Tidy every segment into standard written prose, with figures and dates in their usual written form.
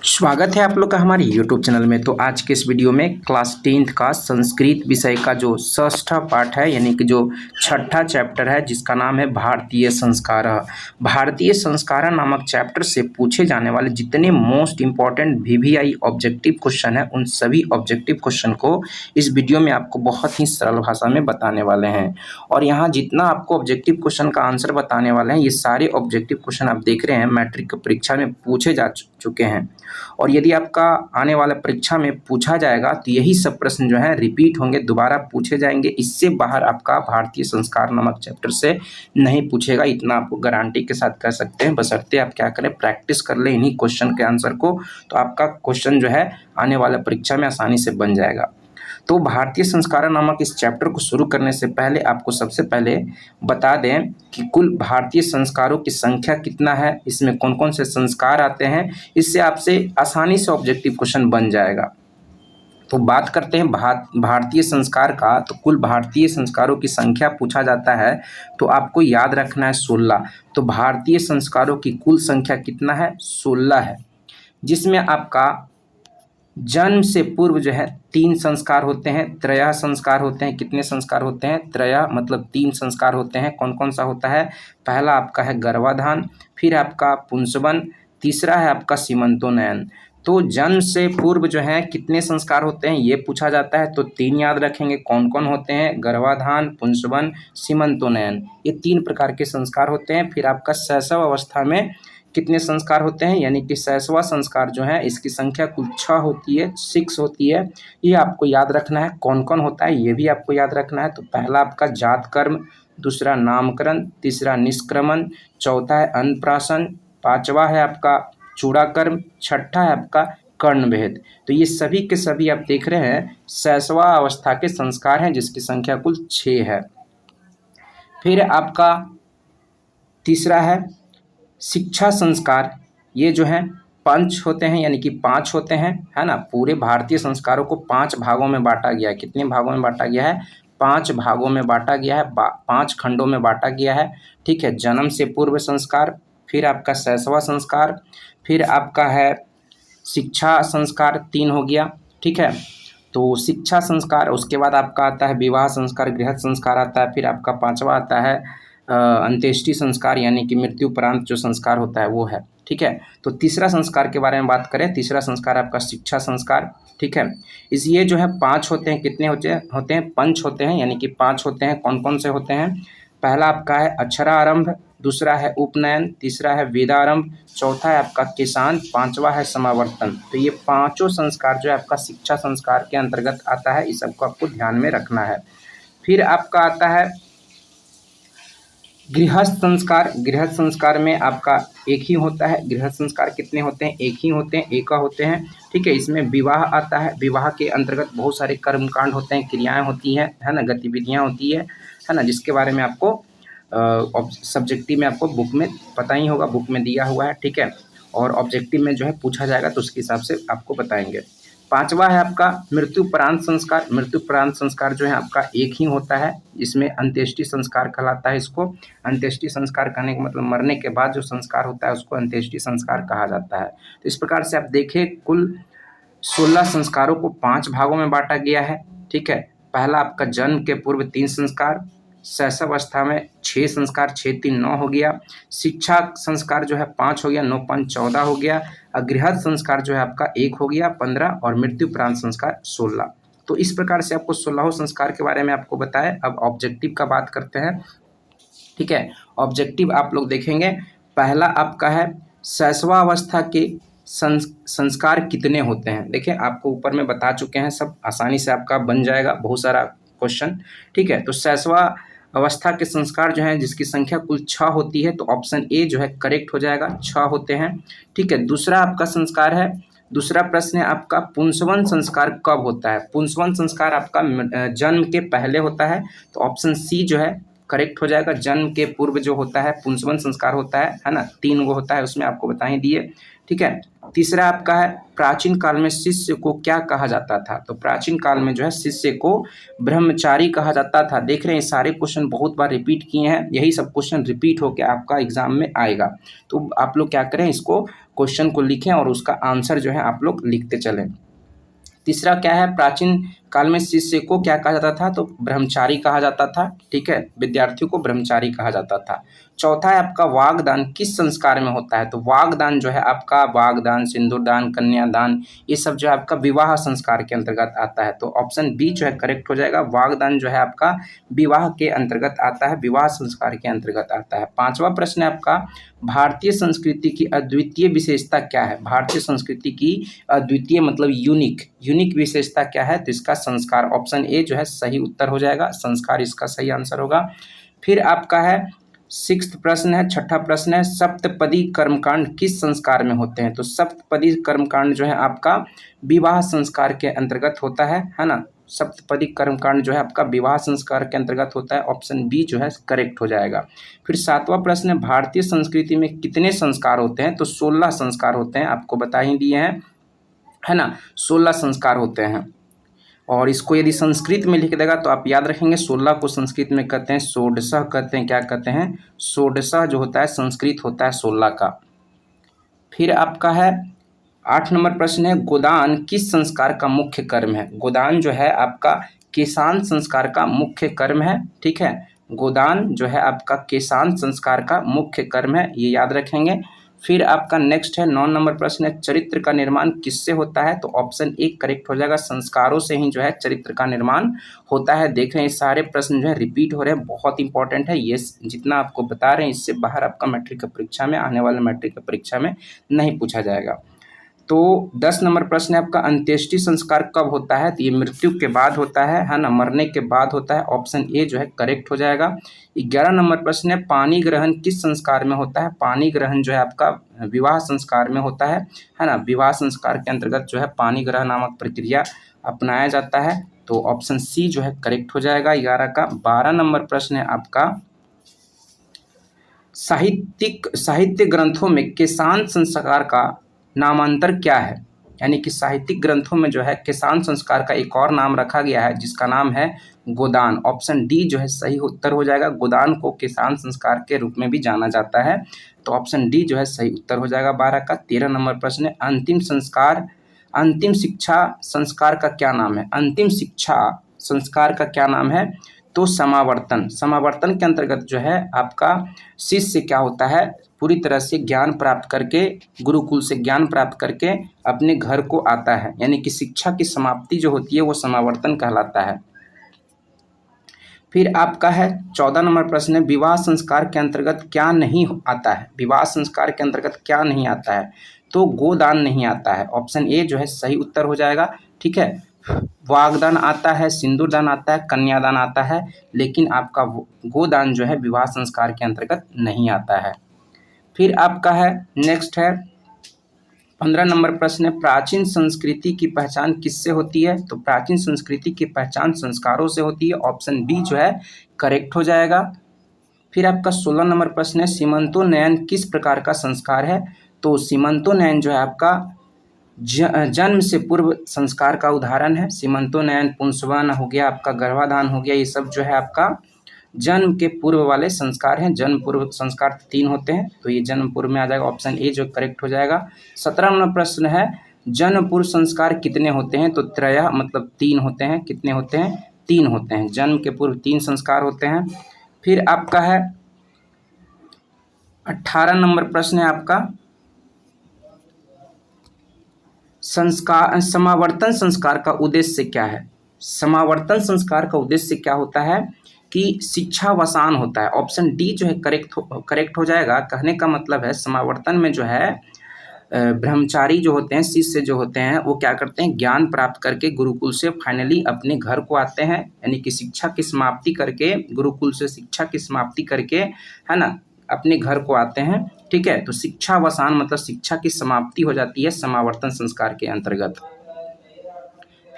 स्वागत है आप लोग का हमारे YouTube चैनल में। तो आज के इस वीडियो में क्लास 10th का संस्कृत विषय का जो षष्ठ पाठ है यानी कि जो छठा चैप्टर है जिसका नाम है भारतीय संस्कार। भारतीय संस्कार नामक चैप्टर से पूछे जाने वाले जितने most important VVI objective question है उन सभी ऑब्जेक्टिव क्वेश्चन को इस वीडियो में आपको बहुत ही सरल भाषा में बताने वाले हैं। और यहाँ जितना आपको ऑब्जेक्टिव क्वेश्चन का आंसर बताने वाले हैं ये सारे ऑब्जेक्टिव क्वेश्चन आप देख रहे हैं मैट्रिक परीक्षा में पूछे जा चुके हैं। और यदि आपका आने वाला परीक्षा में पूछा जाएगा तो यही सब प्रश्न जो है रिपीट होंगे, दोबारा पूछे जाएंगे। इससे बाहर आपका भारतीय संस्कार नामक चैप्टर से नहीं पूछेगा, इतना आपको गारंटी के साथ कह सकते हैं। बशर्ते आप क्या करें, प्रैक्टिस कर लें इन्हीं क्वेश्चन के आंसर को, तो आपका क्वेश्चन जो है आने वाला परीक्षा में आसानी से बन जाएगा। तो भारतीय संस्कार नामक इस चैप्टर को शुरू करने से पहले आपको सबसे पहले बता दें कि कुल भारतीय संस्कारों की संख्या कितना है, इसमें कौन कौन से संस्कार आते हैं। इससे आपसे आसानी से ऑब्जेक्टिव क्वेश्चन बन जाएगा। तो बात करते हैं भारतीय संस्कार का। तो कुल भारतीय संस्कारों की संख्या पूछा जाता है तो आपको याद रखना है 16। तो भारतीय संस्कारों की कुल संख्या कितना है, 16 है। जिसमें आपका जन्म से पूर्व जो है 3 संस्कार होते हैं, त्रय संस्कार होते हैं। कितने संस्कार होते हैं, त्रय मतलब 3 संस्कार होते हैं। कौन कौन सा होता है, पहला आपका है गर्भाधान, फिर आपका पुंसवन, तीसरा है आपका सीमंतोनयन। तो जन्म से पूर्व जो है कितने संस्कार होते हैं ये पूछा जाता है तो 3 याद रखेंगे। कौन कौन होते हैं, गर्भाधान, पुंसवन, सीमंतोनयन, ये 3 प्रकार के संस्कार होते हैं। फिर आपका शैशव अवस्था में कितने संस्कार होते हैं, यानी कि शैशवा संस्कार जो है इसकी संख्या कुल 6 होती है, 6 होती है। ये आपको याद रखना है। कौन कौन होता है ये भी आपको याद रखना है। तो पहला आपका जात कर्म, दूसरा नामकरण, तीसरा निष्क्रमण, चौथा है अन्नप्राशन, पांचवा है आपका चूड़ाकर्म, छठा है आपका कर्णभेद। तो ये सभी के सभी आप देख रहे हैं शैशवा अवस्था के संस्कार हैं जिसकी संख्या कुल 6 है। फिर आपका तीसरा है शिक्षा संस्कार। ये जो है 5 होते हैं, यानी कि 5 होते हैं, है ना। पूरे भारतीय संस्कारों को 5 भागों में बांटा गया है। कितने भागों में बांटा गया है, 5 भागों में बांटा गया है, 5 खंडों में बांटा गया है। ठीक है, जन्म से पूर्व संस्कार, फिर आपका शैशवा संस्कार, फिर आपका है शिक्षा संस्कार, 3 हो गया। ठीक है, तो शिक्षा संस्कार, उसके बाद आपका आता है विवाह संस्कार, गृहस्थ संस्कार आता है। फिर आपका 5वां आता है अंत्येष्टि संस्कार, यानी कि मृत्यु उपरांत जो संस्कार होता है वो है। ठीक है, तो तीसरा संस्कार के बारे में बात करें, तीसरा संस्कार आपका शिक्षा संस्कार। ठीक है, इस ये जो है 5 होते हैं। कितने होते हैं, पंच होते हैं, यानी कि 5 होते हैं। कौन कौन से होते हैं, पहला आपका है अक्षरारंभ, दूसरा है उपनयन, तीसरा है वेदारंभ, चौथा है आपका केशांत, 5वां है समावर्तन। तो ये 5 संस्कार जो है आपका शिक्षा संस्कार के अंतर्गत आता है। इस सबको आपको ध्यान में रखना है। फिर आपका आता है गृहस्थ संस्कार। गृहस्थ संस्कार में आपका एक ही होता है। गृहस्थ संस्कार कितने होते हैं, एक ही होते हैं, एका होते हैं। ठीक है, इसमें विवाह आता है। विवाह के अंतर्गत बहुत सारे कर्मकांड होते हैं, क्रियाएं होती हैं, है ना, गतिविधियां होती है ना, जिसके बारे में आपको सब्जेक्टिव में आपको बुक में पता ही होगा, बुक में दिया हुआ है। ठीक है, और ऑब्जेक्टिव में जो है पूछा जाएगा तो उसके हिसाब से आपको बताएंगे। 5वां है आपका मृत्युपरांत संस्कार। मृत्युपरांत संस्कार जो है आपका एक ही होता है, इसमें अंत्येष्टि संस्कार कहलाता है। इसको अंत्येष्टि संस्कार कहने का मतलब मरने के बाद जो संस्कार होता है उसको अंत्येष्टि संस्कार कहा जाता है। तो इस प्रकार से आप देखें कुल 16 संस्कारों को 5 भागों में बांटा गया है। ठीक है, पहला आपका जन्म के पूर्व 3 संस्कार, शैशवावस्था में 6 संस्कार, 6 3 9 हो गया। शिक्षा संस्कार जो है 5 हो गया, 9 5 14 हो गया। गृहस्थ संस्कार जो है आपका 1 हो गया, 15, और मृत्युपरांत संस्कार 16। तो इस प्रकार से आपको 16 संस्कार के बारे में आपको बताया। अब ऑब्जेक्टिव का बात करते हैं। ठीक है, ऑब्जेक्टिव आप लोग देखेंगे, पहला आपका है शैशवावस्था के संस्कार कितने होते हैं। देखिए आपको ऊपर में बता चुके हैं, सब आसानी से आपका बन जाएगा, बहुत सारा क्वेश्चन। ठीक है, तो शैशवा अवस्था के संस्कार जो है जिसकी संख्या कुल 6 होती है, तो ऑप्शन ए जो है करेक्ट हो जाएगा, 6 होते हैं। ठीक है, दूसरा आपका संस्कार है, दूसरा प्रश्न है आपका पुंसवन संस्कार कब होता है। पुंसवन संस्कार आपका जन्म के पहले होता है, तो ऑप्शन सी जो है करेक्ट हो जाएगा। जन्म के पूर्व जो होता है पुंसवन संस्कार होता है ना, 3 गो होता है, उसमें आपको बता ही दिए। ठीक है। तीसरा आपका है प्राचीन काल में शिष्य को क्या कहा जाता था, तो प्राचीन काल में जो है शिष्य को ब्रह्मचारी कहा जाता था। देख रहे हैं सारे क्वेश्चन बहुत बार रिपीट किए हैं, यही सब क्वेश्चन रिपीट होकर आपका एग्जाम में आएगा। तो आप लोग क्या करें, इसको क्वेश्चन को लिखें और उसका आंसर जो है आप लोग लिखते चलें। तीसरा क्या है, प्राचीन काल में शिष्य को क्या कहा जाता था, तो ब्रह्मचारी कहा जाता था। ठीक है, विद्यार्थियों को ब्रह्मचारी कहा जाता था। चौथा है आपका वागदान किस संस्कार में होता है, तो वागदान जो है आपका वागदान, सिंदूरदान, कन्यादान, ये सब जो है आपका विवाह संस्कार के अंतर्गत आता है। तो ऑप्शन बी जो है करेक्ट हो जाएगा। वागदान जो है आपका विवाह के अंतर्गत आता है, विवाह संस्कार के अंतर्गत आता है। पांचवा प्रश्न है आपका भारतीय संस्कृति की अद्वितीय विशेषता क्या है। भारतीय संस्कृति की अद्वितीय मतलब यूनिक विशेषता क्या है, तो इसका संस्कार। ऑप्शन ए जो है सही उत्तर हो जाएगा, संस्कार इसका सही आंसर होगा। फिर आपका है सिक्स्थ प्रश्न है, छठा प्रश्न है सप्तपदी कर्मकांड किस संस्कार में होते हैं, तो सप्तपदी कर्मकांड जो है आपका विवाह संस्कार के अंतर्गत होता है ना। सप्तपदी कर्मकांड जो है आपका विवाह संस्कार के अंतर्गत होता है। ऑप्शन बी जो है करेक्ट हो जाएगा। फिर सातवां प्रश्न है भारतीय संस्कृति में कितने संस्कार होते हैं, तो 16 संस्कार होते हैं, आपको बता ही दिए हैं, है ना। 16 संस्कार होते हैं। और इसको यदि संस्कृत में लिख देगा तो आप याद रखेंगे 16 को संस्कृत में कहते हैं षोडशः, कहते हैं क्या कहते हैं, षोडशः जो होता है संस्कृत होता है 16 का। फिर आपका है 8 नंबर प्रश्न है गोदान किस संस्कार का मुख्य कर्म है। गोदान जो है आपका किसान संस्कार का मुख्य कर्म है। ठीक है, गोदान जो है आपका किसान संस्कार का मुख्य कर्म है, ये याद रखेंगे। फिर आपका नेक्स्ट है 9 नंबर प्रश्न है चरित्र का निर्माण किससे होता है, तो ऑप्शन ए करेक्ट हो जाएगा, संस्कारों से ही जो है चरित्र का निर्माण होता है। देख रहे हैं सारे प्रश्न जो है रिपीट हो रहे हैं, बहुत इंपॉर्टेंट है ये, जितना आपको बता रहे हैं इससे बाहर आपका मैट्रिक की परीक्षा में, आने वाले मैट्रिक की परीक्षा में नहीं पूछा जाएगा। तो 10 नंबर प्रश्न है आपका अंत्येष्टि संस्कार कब होता है, तो ये मृत्यु के बाद होता है ना, मरने के बाद होता है। ऑप्शन ए जो है करेक्ट हो जाएगा। 11 नंबर प्रश्न है पानी ग्रहण किस संस्कार में होता है। पानी ग्रहण जो है आपका विवाह संस्कार में होता है ना। विवाह संस्कार के अंतर्गत जो है पानी ग्रहण नामक प्रक्रिया अपनाया जाता है। तो ऑप्शन सी जो है करेक्ट हो जाएगा 11 का। 12 नंबर प्रश्न है आपका साहित्य ग्रंथों में किसान संस्कार का नामांतर क्या है, यानी कि साहित्यिक ग्रंथों में जो है किसान संस्कार का एक और नाम रखा गया है जिसका नाम है गोदान। ऑप्शन डी जो है सही उत्तर हो जाएगा। गोदान को किसान संस्कार के रूप में भी जाना जाता है, तो ऑप्शन डी जो है सही उत्तर हो जाएगा 12 का। 13 नंबर प्रश्न है अंतिम शिक्षा संस्कार का क्या नाम है। अंतिम शिक्षा संस्कार का क्या नाम है, तो समावर्तन के अंतर्गत जो है आपका शिष्य क्या होता है, पूरी तरह से ज्ञान प्राप्त करके, गुरुकुल से ज्ञान प्राप्त करके अपने घर को आता है, यानी कि शिक्षा की समाप्ति जो होती है वो समावर्तन कहलाता है। फिर आपका है 14 नंबर प्रश्न है विवाह संस्कार के अंतर्गत क्या नहीं आता है। विवाह संस्कार के अंतर्गत क्या नहीं आता है, तो गोदान नहीं आता है। ऑप्शन ए जो है सही उत्तर हो जाएगा। ठीक है, वागदान आता है, सिंदूरदान आता है, कन्यादान आता है, लेकिन आपका गोदान जो है विवाह संस्कार के अंतर्गत नहीं आता है। फिर आपका है नेक्स्ट है 15 नंबर प्रश्न है प्राचीन संस्कृति की पहचान किससे होती है, तो प्राचीन संस्कृति की पहचान संस्कारों से होती है। ऑप्शन बी जो है करेक्ट हो जाएगा। फिर आपका 16 नंबर प्रश्न है सीमंतोन्नयन किस प्रकार का संस्कार है, तो सीमंतोन्नयन जो है आपका जन्म से पूर्व संस्कार का उदाहरण है। सीमंतोन्नयन, पुंसवन हो गया, आपका गर्भाधान हो गया, ये सब जो है आपका जन्म के पूर्व वाले संस्कार हैं। जन्म पूर्व संस्कार 3 होते हैं, तो ये जन्म पूर्व में आ जाएगा। ऑप्शन ए जो करेक्ट हो जाएगा। 17 नंबर प्रश्न है जन्म पूर्व संस्कार कितने होते हैं, तो त्रय मतलब 3 होते हैं। कितने होते हैं, 3 होते हैं। जन्म के पूर्व 3 संस्कार होते हैं। फिर आपका है 18 नंबर प्रश्न है आपका समावर्तन संस्कार का उद्देश्य क्या है। समावर्तन संस्कार का उद्देश्य क्या होता है कि शिक्षावसान होता है। ऑप्शन डी जो है करेक्ट हो जाएगा। कहने का मतलब है समावर्तन में जो है ब्रह्मचारी जो होते हैं, शिष्य जो होते हैं, वो क्या करते हैं, ज्ञान प्राप्त करके गुरुकुल से फाइनली अपने घर को आते हैं, यानी कि शिक्षा की समाप्ति करके, गुरुकुल से शिक्षा की समाप्ति करके, है ना, अपने घर को आते हैं। ठीक है, तो शिक्षावसान मतलब शिक्षा की समाप्ति हो जाती है समावर्तन संस्कार के अंतर्गत।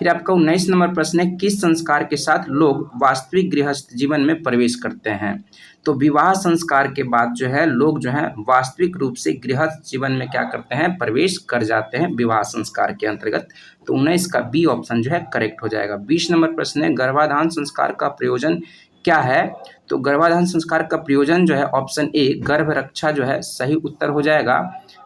फिर आपका 19 नंबर प्रश्न है, किस संस्कार के साथ लोग वास्तविक गृहस्थ जीवन में प्रवेश करते हैं? तो विवाह संस्कार के बाद जो है लोग जो है वास्तविक रूप से गृहस्थ जीवन में क्या करते हैं, प्रवेश कर जाते हैं विवाह संस्कार के अंतर्गत। तो 19 का बी ऑप्शन जो है करेक्ट हो जाएगा। 20 नंबर प्रश्न है, गर्भाधान संस्कार का प्रयोजन क्या है? तो गर्भाधान संस्कार का प्रयोजन जो है ऑप्शन ए गर्भ रक्षा जो है सही उत्तर हो जाएगा,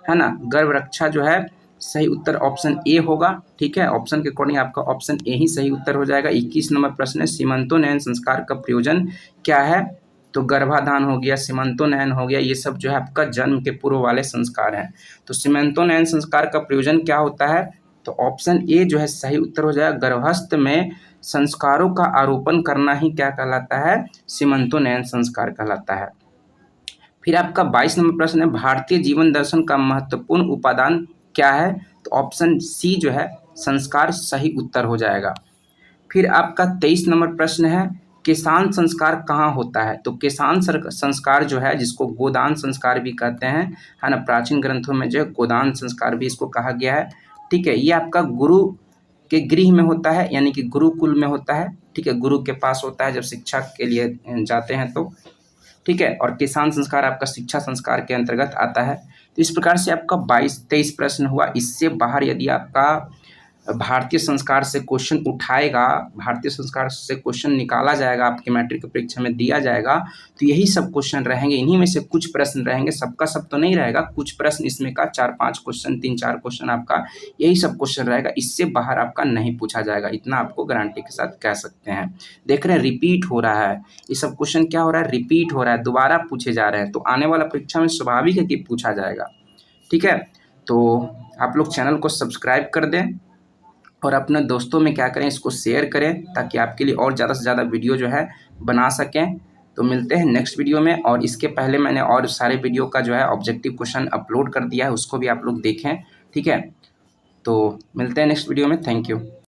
है ना। गर्भ रक्षा जो है सही उत्तर ऑप्शन ए होगा, ठीक है। ऑप्शन के अकॉर्डिंग आपका ऑप्शन ए ही सही उत्तर हो जाएगा। 21 नंबर प्रश्न है, सीमंतोन्नयन संस्कार का प्रयोजन क्या है? तो गर्भाधान हो गया, सीमंतोन्नयन हो गया, ये सब जो है आपका जन्म के पूर्व वाले संस्कार हैं। तो सीमंतोन्नयन संस्कार का प्रयोजन क्या होता है? तो ऑप्शन ए जो है सही उत्तर हो जाएगा। गर्भस्थ में संस्कारों का आरोपण करना ही क्या कहलाता है? सीमंतोन्नयन संस्कार कहलाता है। फिर आपका 22 नंबर प्रश्न है, भारतीय जीवन दर्शन का महत्वपूर्ण उपादान क्या है? तो ऑप्शन सी जो है संस्कार सही उत्तर हो जाएगा। फिर आपका 23 नंबर प्रश्न है, किसान संस्कार कहाँ होता है? तो किसान संस्कार जो है जिसको गोदान संस्कार भी कहते हैं, है ना, प्राचीन ग्रंथों में जो है गोदान संस्कार भी इसको कहा गया है, ठीक है। ये आपका गुरु के गृह में होता है, यानी कि गुरुकुल में होता है, ठीक है, गुरु के पास होता है जब शिक्षा के लिए जाते हैं तो, ठीक है। और किसान संस्कार आपका शिक्षा संस्कार के अंतर्गत आता है। तो इस प्रकार से आपका 22-23 प्रश्न हुआ। इससे बाहर यदि आपका भारतीय संस्कार से क्वेश्चन उठाएगा, भारतीय संस्कार से क्वेश्चन निकाला जाएगा, आपके मैट्रिक की परीक्षा में दिया जाएगा, तो यही सब क्वेश्चन रहेंगे। इन्हीं में से कुछ प्रश्न रहेंगे, सबका सब तो नहीं रहेगा, कुछ प्रश्न इसमें का 4-5 क्वेश्चन, 3-4 क्वेश्चन आपका यही सब क्वेश्चन रहेगा। इससे बाहर आपका नहीं पूछा जाएगा, इतना आपको गारंटी के साथ कह सकते हैं। देख रहे हैं रिपीट हो रहा है, ये सब क्वेश्चन क्या हो रहा है, रिपीट हो रहा है, दोबारा पूछे जा रहे हैं। तो आने वाला परीक्षा में स्वाभाविक है कि पूछा जाएगा, ठीक है। तो आप लोग चैनल को सब्सक्राइब कर दें और अपने दोस्तों में क्या करें, इसको शेयर करें, ताकि आपके लिए और ज़्यादा से ज़्यादा वीडियो जो है बना सकें। तो मिलते हैं नेक्स्ट वीडियो में। और इसके पहले मैंने और सारे वीडियो का जो है ऑब्जेक्टिव क्वेश्चन अपलोड कर दिया है, उसको भी आप लोग देखें, ठीक है। तो मिलते हैं नेक्स्ट वीडियो में। Thank you.